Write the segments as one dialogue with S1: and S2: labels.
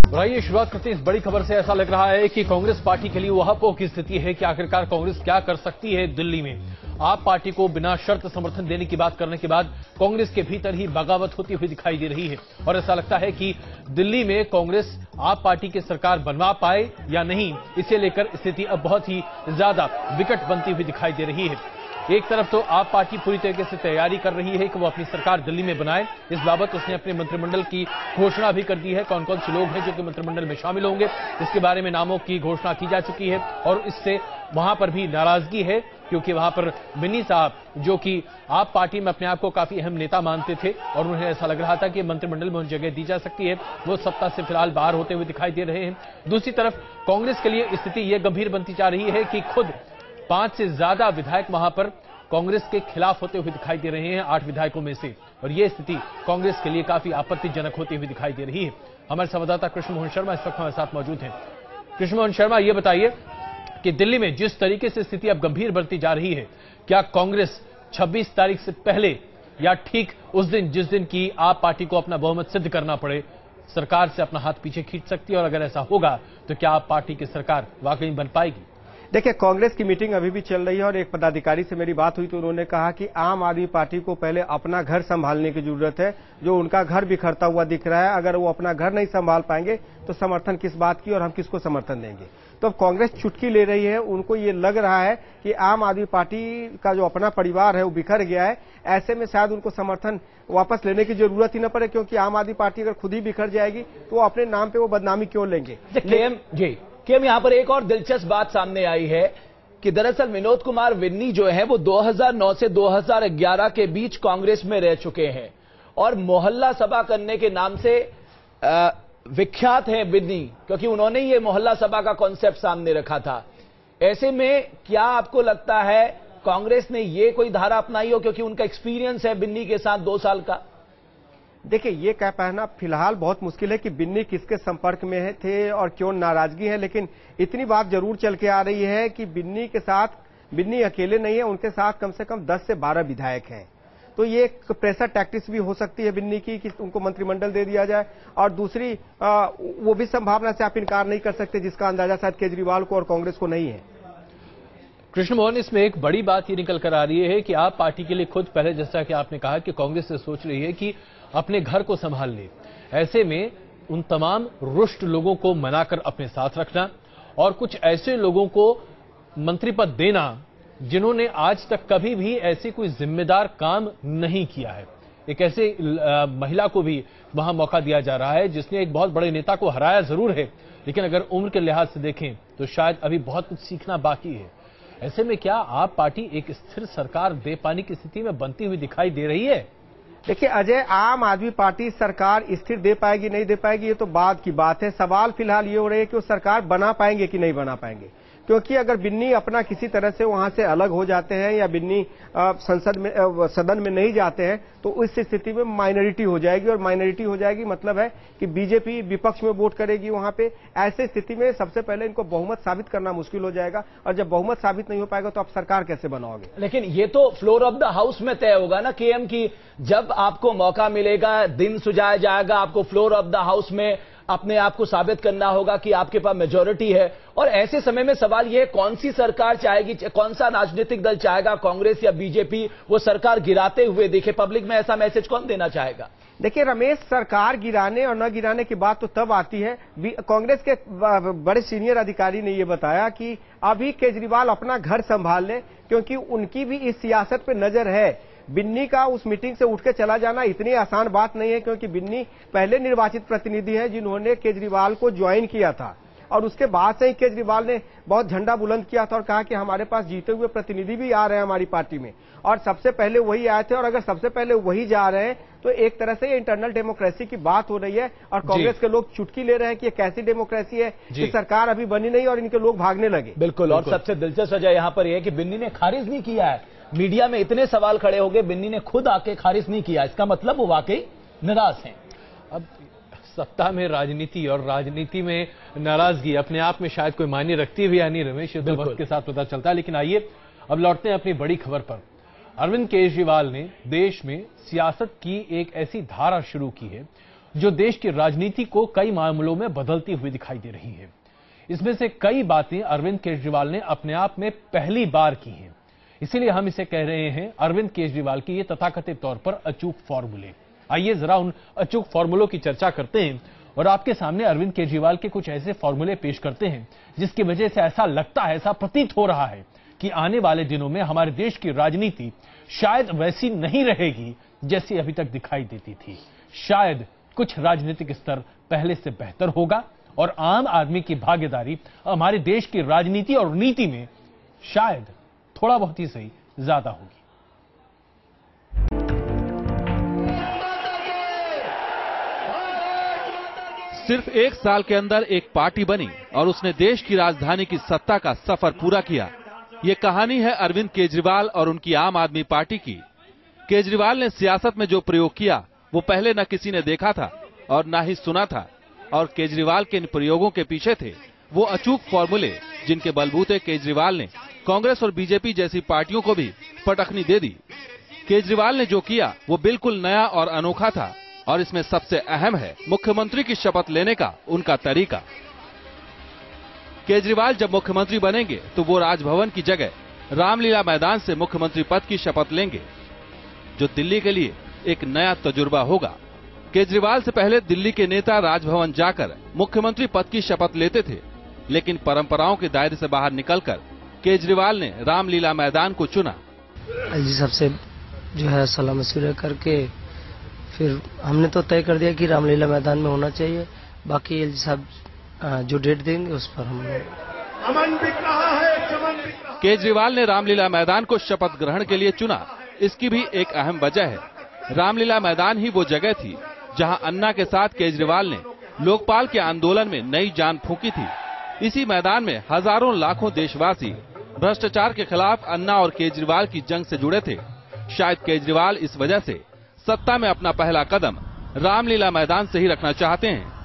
S1: आइए शुरुआत करते हैं इस बड़ी खबर से। ऐसा लग रहा है कि कांग्रेस पार्टी के लिए वहापों की स्थिति है कि आखिरकार कांग्रेस क्या कर सकती है। दिल्ली में आप पार्टी को बिना शर्त समर्थन देने की बात करने के बाद कांग्रेस के भीतर ही बगावत होती हुई दिखाई दे रही है और ऐसा लगता है कि दिल्ली में कांग्रेस आप पार्टी की सरकार बनवा पाए या नहीं, इसे लेकर स्थिति अब बहुत ही ज्यादा विकट बनती हुई दिखाई दे रही है। एक तरफ तो आप पार्टी पूरी तरीके से तैयारी कर रही है कि वो अपनी सरकार दिल्ली में बनाए। इस बाबत उसने अपने मंत्रिमंडल की घोषणा भी कर दी है। कौन कौन से लोग हैं जो कि मंत्रिमंडल में शामिल होंगे, इसके बारे में नामों की घोषणा की जा चुकी है और इससे वहां पर भी नाराजगी है क्योंकि वहां पर बिन्नी साहब, जो कि आप पार्टी में अपने आप को काफी अहम नेता मानते थे और उन्हें ऐसा लग रहा था कि मंत्रिमंडल में उन जगह दी जा सकती है, वो सत्ता से फिलहाल बाहर होते हुए दिखाई दे रहे हैं। दूसरी तरफ कांग्रेस के लिए स्थिति यह गंभीर बनती जा रही है कि खुद 5 से ज्यादा विधायक वहां पर कांग्रेस के खिलाफ होते हुए दिखाई दे रहे हैं, 8 विधायकों में से, और यह स्थिति कांग्रेस के लिए काफी आपत्तिजनक होती हुई दिखाई दे रही है। हमारे संवाददाता कृष्ण मोहन शर्मा इस वक्त हमारे साथ मौजूद हैं। कृष्ण मोहन शर्मा, यह बताइए कि दिल्ली में जिस तरीके से स्थिति अब गंभीर बनती जा रही है, क्या कांग्रेस 26 तारीख से पहले या ठीक उस दिन जिस दिन की आप पार्टी को अपना बहुमत सिद्ध करना पड़े, सरकार से अपना हाथ पीछे खींच सकती है? और अगर ऐसा होगा तो क्या आप पार्टी की सरकार वाकई बन पाएगी?
S2: देखिए, कांग्रेस की मीटिंग अभी भी चल रही है और एक पदाधिकारी से मेरी बात हुई तो उन्होंने कहा कि आम आदमी पार्टी को पहले अपना घर संभालने की जरूरत है। जो उनका घर बिखरता हुआ दिख रहा है, अगर वो अपना घर नहीं संभाल पाएंगे तो समर्थन किस बात की और हम किसको समर्थन देंगे। तो अब कांग्रेस चुटकी ले रही है। उनको ये लग रहा है कि आम आदमी पार्टी का जो अपना परिवार है वो बिखर गया है। ऐसे में शायद उनको समर्थन वापस लेने की जरूरत ही न पड़े, क्योंकि आम आदमी पार्टी अगर खुद ही बिखर जाएगी तो वो अपने नाम पे वो बदनामी क्यों लेंगे।
S3: केएम, यहां पर एक और दिलचस्प बात सामने आई है कि दरअसल विनोद कुमार विन्नी जो है वो 2009 से 2011 के बीच कांग्रेस में रह चुके हैं और मोहल्ला सभा करने के नाम से विख्यात हैं विन्नी, क्योंकि उन्होंने ये मोहल्ला सभा का कॉन्सेप्ट सामने रखा था। ऐसे में क्या आपको लगता है कांग्रेस ने ये कोई धारा अपनाई हो, क्योंकि उनका एक्सपीरियंस है बिन्नी के साथ 2 साल का?
S2: देखिए, ये कह पाना फिलहाल बहुत मुश्किल है कि बिन्नी किसके संपर्क में थे और क्यों नाराजगी है, लेकिन इतनी बात जरूर चल के आ रही है कि बिन्नी के साथ, बिन्नी अकेले नहीं है, उनके साथ कम से कम 10 से 12 विधायक हैं। तो ये एक प्रेशर टैक्टिक्स भी हो सकती है बिन्नी की कि उनको मंत्रिमंडल दे दिया जाए। और दूसरी वो भी संभावना से आप इनकार नहीं कर सकते जिसका अंदाजा शायद केजरीवाल को और कांग्रेस को नहीं है।
S1: कृष्ण मोहन, इसमें एक बड़ी बात ये निकल कर आ रही है कि आप पार्टी के लिए खुद पहले, जैसा कि आपने कहा कि कांग्रेस से सोच रही है कि अपने घर को संभाल ले। ऐसे में उन तमाम रुष्ट लोगों को मनाकर अपने साथ रखना और कुछ ऐसे लोगों को मंत्री पद देना जिन्होंने आज तक कभी भी ऐसे कोई जिम्मेदार काम नहीं किया है। एक ऐसे महिला को भी वहां मौका दिया जा रहा है जिसने एक बहुत बड़े नेता को हराया जरूर है, लेकिन अगर उम्र के लिहाज से देखें तो शायद अभी बहुत कुछ सीखना बाकी है। ऐसे में क्या आप पार्टी एक स्थिर सरकार दे पाने की स्थिति में बनती हुई दिखाई दे रही है?
S2: देखिए अजय, आम आदमी पार्टी सरकार स्थिर दे पाएगी नहीं दे पाएगी ये तो बाद की बात है। सवाल फिलहाल ये हो रहा है कि वो सरकार बना पाएंगे कि नहीं बना पाएंगे, क्योंकि अगर बिन्नी अपना किसी तरह से वहां से अलग हो जाते हैं या बिन्नी सदन में नहीं जाते हैं तो उस स्थिति में माइनॉरिटी हो जाएगी, और माइनॉरिटी हो जाएगी मतलब है कि बीजेपी विपक्ष में वोट करेगी वहां पे। ऐसे स्थिति में सबसे पहले इनको बहुमत साबित करना मुश्किल हो जाएगा, और जब बहुमत साबित नहीं हो पाएगा तो आप सरकार कैसे बनाओगे?
S3: लेकिन ये तो फ्लोर ऑफ द हाउस में तय होगा ना केएम की, जब आपको मौका मिलेगा, दिन सुझाया जाएगा, आपको फ्लोर ऑफ द हाउस में अपने आप को साबित करना होगा कि आपके पास मेजॉरिटी है। और ऐसे समय में सवाल यह है कौन सी सरकार चाहेगी, कौन सा राजनीतिक दल चाहेगा, कांग्रेस या बीजेपी, वो सरकार गिराते हुए देखे? पब्लिक में ऐसा मैसेज कौन देना चाहेगा?
S2: देखिए रमेश, सरकार गिराने और न गिराने की बात तो तब आती है। कांग्रेस के बड़े सीनियर अधिकारी ने यह बताया कि अभी केजरीवाल अपना घर संभाल ले, क्योंकि उनकी भी इस सियासत पे नजर है। बिन्नी का उस मीटिंग से उठ के चला जाना इतनी आसान बात नहीं है, क्योंकि बिन्नी पहले निर्वाचित प्रतिनिधि है जिन्होंने केजरीवाल को ज्वाइन किया था, और उसके बाद से ही केजरीवाल ने बहुत झंडा बुलंद किया था और कहा कि हमारे पास जीते हुए प्रतिनिधि भी आ रहे हैं हमारी पार्टी में, और सबसे पहले वही आए थे। और अगर सबसे पहले वही जा रहे हैं तो एक तरह से ये इंटरनल डेमोक्रेसी की बात हो रही है, और कांग्रेस के लोग चुटकी ले रहे हैं कि ये कैसी डेमोक्रेसी है कि सरकार अभी बनी नहीं और इनके लोग भागने लगे।
S3: बिल्कुल। और सबसे दिलचस्प वजह यहां पर यह है कि बिन्नी ने खारिज नहीं किया है। मीडिया में इतने सवाल खड़े हो गए, बिन्नी ने खुद आके खारिज नहीं किया। इसका मतलब वो वाकई निराश हैं।
S1: अब सत्ता में राजनीति और राजनीति में नाराजगी अपने आप में शायद कोई मायने रखती है या नहीं रमेश, ये तो वक्त के साथ पता चलता है। लेकिन आइए अब लौटते हैं अपनी बड़ी खबर पर। अरविंद केजरीवाल ने देश में सियासत की एक ऐसी धारा शुरू की है जो देश की राजनीति को कई मामलों में बदलती हुई दिखाई दे रही है। इसमें से कई बातें अरविंद केजरीवाल ने अपने आप में पहली बार की हैं। इसीलिए हम इसे कह रहे हैं अरविंद केजरीवाल की ये तथाकथित तौर पर अचूक फॉर्मूले। आइए जरा उन अचूक फॉर्मूलों की चर्चा करते हैं और आपके सामने अरविंद केजरीवाल के कुछ ऐसे फॉर्मूले पेश करते हैं जिसकी वजह से ऐसा लगता है, ऐसा प्रतीत हो रहा है कि आने वाले दिनों में हमारे देश की राजनीति शायद वैसी नहीं रहेगी जैसी अभी तक दिखाई देती थी। शायद कुछ राजनीतिक स्तर पहले से बेहतर होगा और आम आदमी की भागीदारी हमारे देश की राजनीति और नीति में शायद थोड़ा बहुत ही सही ज्यादा होगी।
S4: सिर्फ एक साल के अंदर एक पार्टी बनी और उसने देश की राजधानी की सत्ता का सफर पूरा किया। ये कहानी है अरविंद केजरीवाल और उनकी आम आदमी पार्टी की। केजरीवाल ने सियासत में जो प्रयोग किया वो पहले न किसी ने देखा था और न ही सुना था, और केजरीवाल के इन प्रयोगों के पीछे थे वो अचूक फॉर्मूले जिनके बलबूते केजरीवाल ने कांग्रेस और बीजेपी जैसी पार्टियों को भी पटखनी दे दी। केजरीवाल ने जो किया वो बिल्कुल नया और अनोखा था और इसमें सबसे अहम है मुख्यमंत्री की शपथ लेने का उनका तरीका। केजरीवाल जब मुख्यमंत्री बनेंगे तो वो राजभवन की जगह रामलीला मैदान से मुख्यमंत्री पद की शपथ लेंगे, जो दिल्ली के लिए एक नया तजुर्बा होगा। केजरीवाल से पहले दिल्ली के नेता राजभवन जाकर मुख्यमंत्री पद की शपथ लेते थे, लेकिन परंपराओं के दायरे से बाहर निकलकर केजरीवाल ने रामलीला मैदान को चुना।
S5: एलजी साहब से जो है सलाह मशवरा करके फिर हमने तो तय कर दिया कि रामलीला मैदान में होना चाहिए। बाकी एलजी साहब जो डेट देंगे उस पर हम
S6: अमन बिक रहा है, चमन बिक रहा है।
S4: केजरीवाल ने रामलीला मैदान को शपथ ग्रहण के लिए चुना। इसकी भी एक अहम वजह है, रामलीला मैदान ही वो जगह थी जहां अन्ना के साथ केजरीवाल ने लोकपाल के आंदोलन में नई जान फूंकी थी। इसी मैदान में हजारों लाखों देशवासी भ्रष्टाचार के खिलाफ अन्ना और केजरीवाल की जंग से जुड़े थे। शायद केजरीवाल इस वजह से सत्ता में अपना पहला कदम रामलीला मैदान से ही रखना चाहते हैं।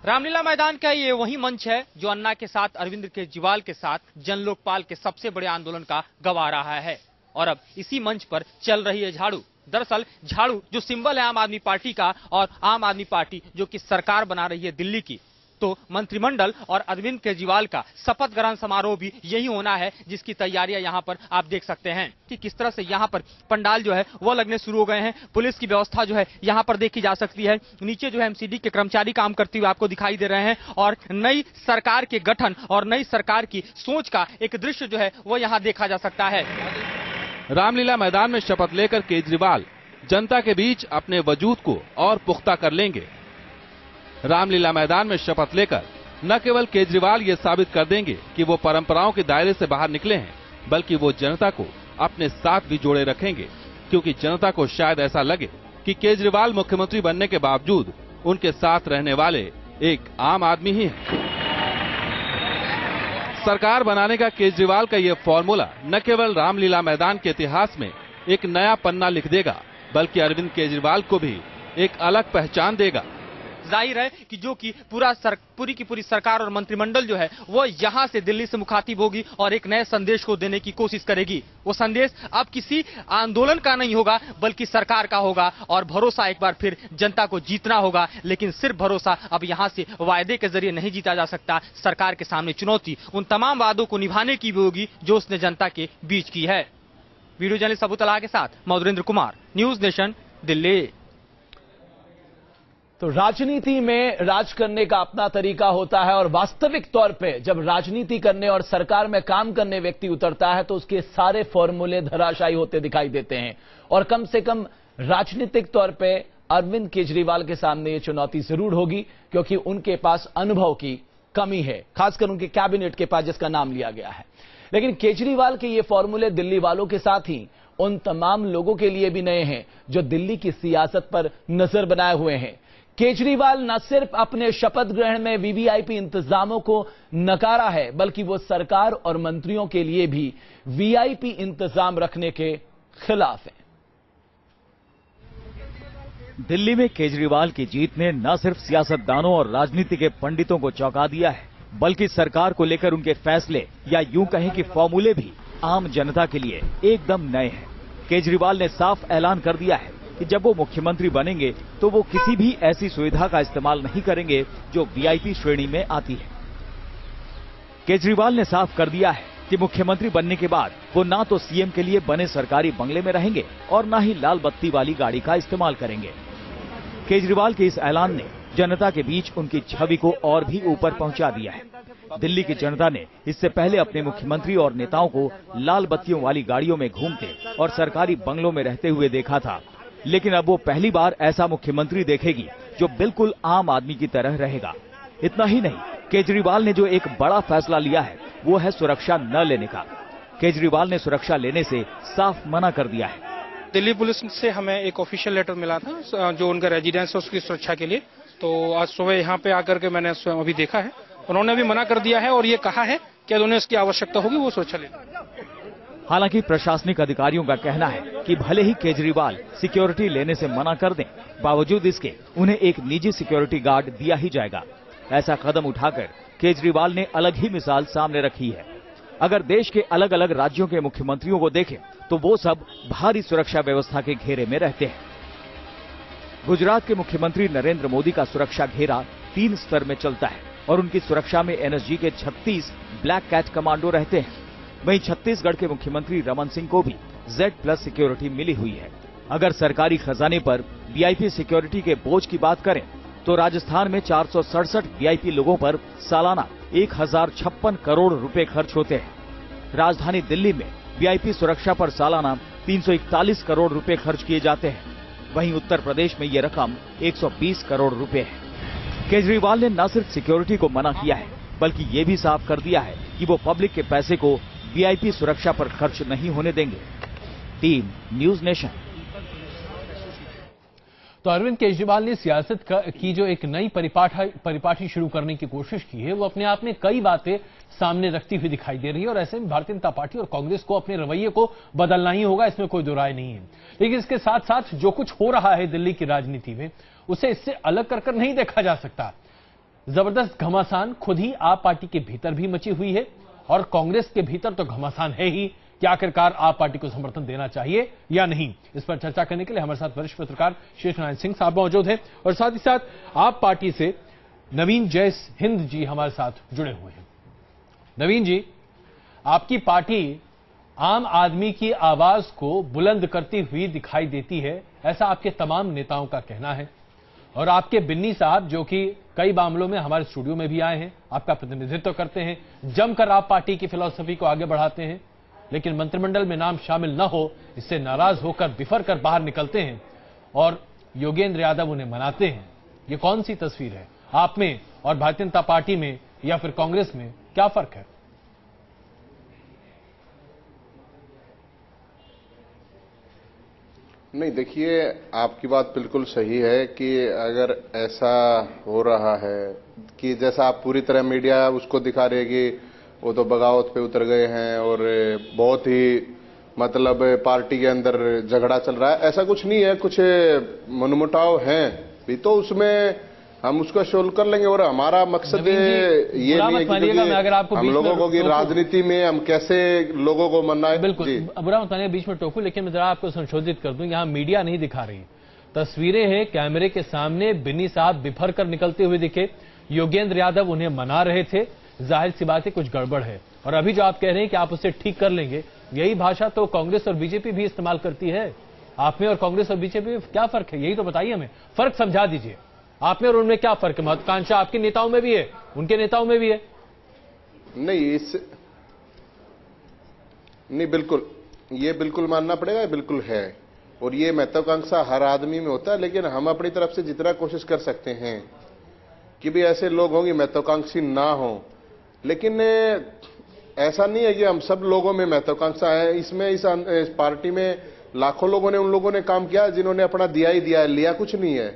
S7: रामलीला मैदान का ये वही मंच है जो अन्ना के साथ अरविंद केजरीवाल के साथ जन लोकपाल के सबसे बड़े आंदोलन का गवाह रहा है, और अब इसी मंच पर चल रही है झाड़ू। दरअसल झाड़ू जो सिंबल है आम आदमी पार्टी का, और आम आदमी पार्टी जो कि सरकार बना रही है दिल्ली की, तो मंत्रिमंडल और अरविंद केजरीवाल का शपथ ग्रहण समारोह भी यही होना है, जिसकी तैयारियां यहां पर आप देख सकते हैं कि किस तरह से यहां पर पंडाल जो है वो लगने शुरू हो गए हैं। पुलिस की व्यवस्था जो है यहां पर देखी जा सकती है। नीचे जो है एमसीडी के कर्मचारी काम करते हुए आपको दिखाई दे रहे हैं, और नई सरकार के गठन और नई सरकार की सोच का एक दृश्य जो है वो यहां देखा जा सकता है।
S4: रामलीला मैदान में शपथ लेकर केजरीवाल जनता के बीच अपने वजूद को और पुख्ता कर लेंगे। रामलीला मैदान में शपथ लेकर न केवल केजरीवाल ये साबित कर देंगे कि वो परंपराओं के दायरे से बाहर निकले हैं, बल्कि वो जनता को अपने साथ भी जोड़े रखेंगे, क्योंकि जनता को शायद ऐसा लगे कि केजरीवाल मुख्यमंत्री बनने के बावजूद उनके साथ रहने वाले एक आम आदमी ही है। सरकार बनाने का केजरीवाल का ये फॉर्मूला न केवल रामलीला मैदान के इतिहास में एक नया पन्ना लिख देगा, बल्कि अरविंद केजरीवाल को भी एक अलग पहचान देगा।
S7: जाहिर है कि जो कि पूरी की पूरी सरकार और मंत्रिमंडल जो है वो यहां से दिल्ली से मुखातिब होगी और एक नए संदेश को देने की कोशिश करेगी। वो संदेश अब किसी आंदोलन का नहीं होगा, बल्कि सरकार का होगा, और भरोसा एक बार फिर जनता को जीतना होगा। लेकिन सिर्फ भरोसा अब यहां से वायदे के जरिए नहीं जीता जा सकता। सरकार के सामने चुनौती उन तमाम वादों को निभाने की भी होगी जो उसने जनता के बीच की है। वीडियो जर्नलिस्ट अबू तलहा के साथ मधुरेंद्र कुमार, न्यूज नेशन, दिल्ली।
S3: तो राजनीति में राज करने का अपना तरीका होता है, और वास्तविक तौर पे जब राजनीति करने और सरकार में काम करने व्यक्ति उतरता है तो उसके सारे फॉर्मूले धराशायी होते दिखाई देते हैं। और कम से कम राजनीतिक तौर पे अरविंद केजरीवाल के सामने ये चुनौती जरूर होगी, क्योंकि उनके पास अनुभव की कमी है, खासकर उनके कैबिनेट के पास जिसका नाम लिया गया है। लेकिन केजरीवाल के ये फॉर्मूले दिल्ली वालों के साथ ही उन तमाम लोगों के लिए भी नए हैं जो दिल्ली की सियासत पर नजर बनाए हुए हैं। केजरीवाल न सिर्फ अपने शपथ ग्रहण में वीवीआईपी इंतजामों को नकारा है, बल्कि वो सरकार और मंत्रियों के लिए भी वीआईपी इंतजाम रखने के खिलाफ है।
S8: दिल्ली में केजरीवाल की जीत ने न सिर्फ सियासतदानों और राजनीति के पंडितों को चौंका दिया है, बल्कि सरकार को लेकर उनके फैसले या यूं कहें कि फॉर्मूले भी आम जनता के लिए एकदम नए हैं। केजरीवाल ने साफ ऐलान कर दिया है कि जब वो मुख्यमंत्री बनेंगे तो वो किसी भी ऐसी सुविधा का इस्तेमाल नहीं करेंगे जो वीआईपी श्रेणी में आती है। केजरीवाल ने साफ कर दिया है कि मुख्यमंत्री बनने के बाद वो ना तो सीएम के लिए बने सरकारी बंगले में रहेंगे और ना ही लाल बत्ती वाली गाड़ी का इस्तेमाल करेंगे। केजरीवाल के इस ऐलान ने जनता के बीच उनकी छवि को और भी ऊपर पहुंचा दिया है। दिल्ली की जनता ने इससे पहले अपने मुख्यमंत्री और नेताओं को लाल बत्तियों वाली गाड़ियों में घूमते और सरकारी बंगलों में रहते हुए देखा था, लेकिन अब वो पहली बार ऐसा मुख्यमंत्री देखेगी जो बिल्कुल आम आदमी की तरह रहेगा। इतना ही नहीं, केजरीवाल ने जो एक बड़ा फैसला लिया है वो है सुरक्षा न लेने का। केजरीवाल ने सुरक्षा लेने से साफ मना कर दिया है।
S9: दिल्ली पुलिस से हमें एक ऑफिशियल लेटर मिला था जो उनका रेजिडेंस है उसकी सुरक्षा के लिए, तो आज सुबह यहाँ पे आकर के मैंने अभी देखा है, उन्होंने भी मना कर दिया है और ये कहा है कि उन्हें इसकी आवश्यकता होगी वो सुरक्षा लेंगे।
S8: हालांकि प्रशासनिक अधिकारियों का कहना है कि भले ही केजरीवाल सिक्योरिटी लेने से मना कर दें, बावजूद इसके उन्हें एक निजी सिक्योरिटी गार्ड दिया ही जाएगा। ऐसा कदम उठाकर केजरीवाल ने अलग ही मिसाल सामने रखी है। अगर देश के अलग अलग राज्यों के मुख्यमंत्रियों को देखें तो वो सब भारी सुरक्षा व्यवस्था के घेरे में रहते हैं। गुजरात के मुख्यमंत्री नरेंद्र मोदी का सुरक्षा घेरा 3 स्तर में चलता है और उनकी सुरक्षा में एनएसजी के 36 ब्लैक कैट कमांडो रहते हैं। वहीं छत्तीसगढ़ के मुख्यमंत्री रमन सिंह को भी Z+ सिक्योरिटी मिली हुई है। अगर सरकारी खजाने पर वीआईपी सिक्योरिटी के बोझ की बात करें तो राजस्थान में 467 वीआईपी लोगों पर सालाना 1056 करोड़ रुपए खर्च होते हैं। राजधानी दिल्ली में वीआईपी सुरक्षा पर सालाना 341 करोड़ रुपए खर्च किए जाते हैं। वहीं उत्तर प्रदेश में ये रकम 120 करोड़ रुपए है। केजरीवाल ने न सिर्फ सिक्योरिटी को मना किया है, बल्कि ये भी साफ कर दिया है कि वो पब्लिक के पैसे को वीआईपी सुरक्षा पर खर्च नहीं होने देंगे। Team news nation.
S1: तो अरविंद केजरीवाल ने सियासत की जो एक नई परिपाटी शुरू करने की कोशिश की है, वो अपने आप में कई बातें सामने रखती हुई दिखाई दे रही है और ऐसे में भारतीय जनता पार्टी और कांग्रेस को अपने रवैये को बदलना ही होगा, इसमें कोई दो राय नहीं है। लेकिन इसके साथ साथ जो कुछ हो रहा है दिल्ली की राजनीति में, उसे इससे अलग कर नहीं देखा जा सकता। जबरदस्त घमासान खुद ही आप पार्टी के भीतर भी मची हुई है और कांग्रेस के भीतर तो घमासान है ही कि आखिरकार आप पार्टी को समर्थन देना चाहिए या नहीं। इस पर चर्चा करने के लिए हमारे साथ वरिष्ठ पत्रकार शेषनारायण सिंह साहब मौजूद हैं और साथ ही साथ आप पार्टी से नवीन जय हिंद जी हमारे साथ जुड़े हुए हैं। नवीन जी, आपकी पार्टी आम आदमी की आवाज को बुलंद करती हुई दिखाई देती है, ऐसा आपके तमाम नेताओं का कहना है और आपके बिन्नी साहब, जो कि कई मामलों में हमारे स्टूडियो में भी आए हैं, आपका प्रतिनिधित्व करते हैं, जमकर आप पार्टी की फिलॉसफी को आगे बढ़ाते हैं, लेकिन मंत्रिमंडल में नाम शामिल न हो इससे नाराज होकर बिफर कर बाहर निकलते हैं और योगेंद्र यादव उन्हें मनाते हैं। ये कौन सी तस्वीर है? आप में और भारतीय जनता पार्टी में या फिर कांग्रेस में क्या फर्क है?
S10: नहीं, देखिए, आपकी बात बिल्कुल सही है कि अगर ऐसा हो रहा है कि जैसा आप पूरी तरह मीडिया उसको दिखा रहे कि वो तो बगावत पे उतर गए हैं और बहुत ही मतलब पार्टी के अंदर झगड़ा चल रहा है, ऐसा कुछ नहीं है। कुछ मनमुटाव हैं भी तो उसमें हम उसका सोल्व कर लेंगे और हमारा मकसद ये नहीं है कि हम लोगों को की राजनीति में हम कैसे लोगों को मनाए।
S1: बिल्कुल बुरा मत मानिएगा, बीच में टोकू, लेकिन मैं जरा आपको संशोधित कर दूं। यहाँ मीडिया नहीं दिखा रही, तस्वीरें हैं कैमरे के सामने। बिन्नी साहब बिफर कर निकलते हुए दिखे, योगेंद्र यादव उन्हें मना रहे थे। जाहिर सी बात है कुछ गड़बड़ है और अभी जो आप कह रहे हैं कि आप उसे ठीक कर लेंगे, यही भाषा तो कांग्रेस और बीजेपी भी इस्तेमाल करती है। आप में और कांग्रेस और बीजेपी में क्या फर्क है, यही तो बताइए हमें, फर्क समझा दीजिए। आप में और उनमें क्या फर्क है? महत्वाकांक्षा आपके नेताओं में भी है, उनके नेताओं में भी है।
S10: नहीं, बिल्कुल, ये बिल्कुल मानना पड़ेगा, बिल्कुल है। और ये महत्वाकांक्षा हर आदमी में होता है, लेकिन हम अपनी तरफ से जितना कोशिश कर सकते हैं कि भी ऐसे लोग होंगे महत्वाकांक्षी ना हो, लेकिन ऐसा नहीं है कि हम सब लोगों में महत्वाकांक्षा है। इसमें इस पार्टी में लाखों लोगों ने, उन लोगों ने काम किया जिन्होंने अपना दिया ही दिया है, लिया कुछ नहीं है,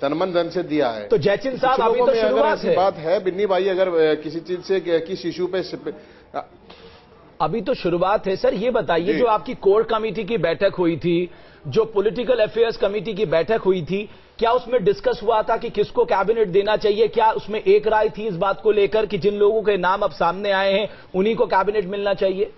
S10: तनमन धन से दिया है।
S3: तो जयचिंद साहब, अभी तो शुरुआत है।
S10: बात है बिन्नी भाई, अगर किसी चीज से किस इशू पे
S3: अभी तो शुरुआत है सर। ये बताइए, जो आपकी कोर कमेटी की बैठक हुई थी, जो पॉलिटिकल अफेयर्स कमेटी की बैठक हुई थी, क्या उसमें डिस्कस हुआ था कि किसको कैबिनेट देना चाहिए? क्या उसमें एक राय थी इस बात को लेकर कि जिन लोगों के नाम अब सामने आए हैं उन्हीं को कैबिनेट मिलना चाहिए?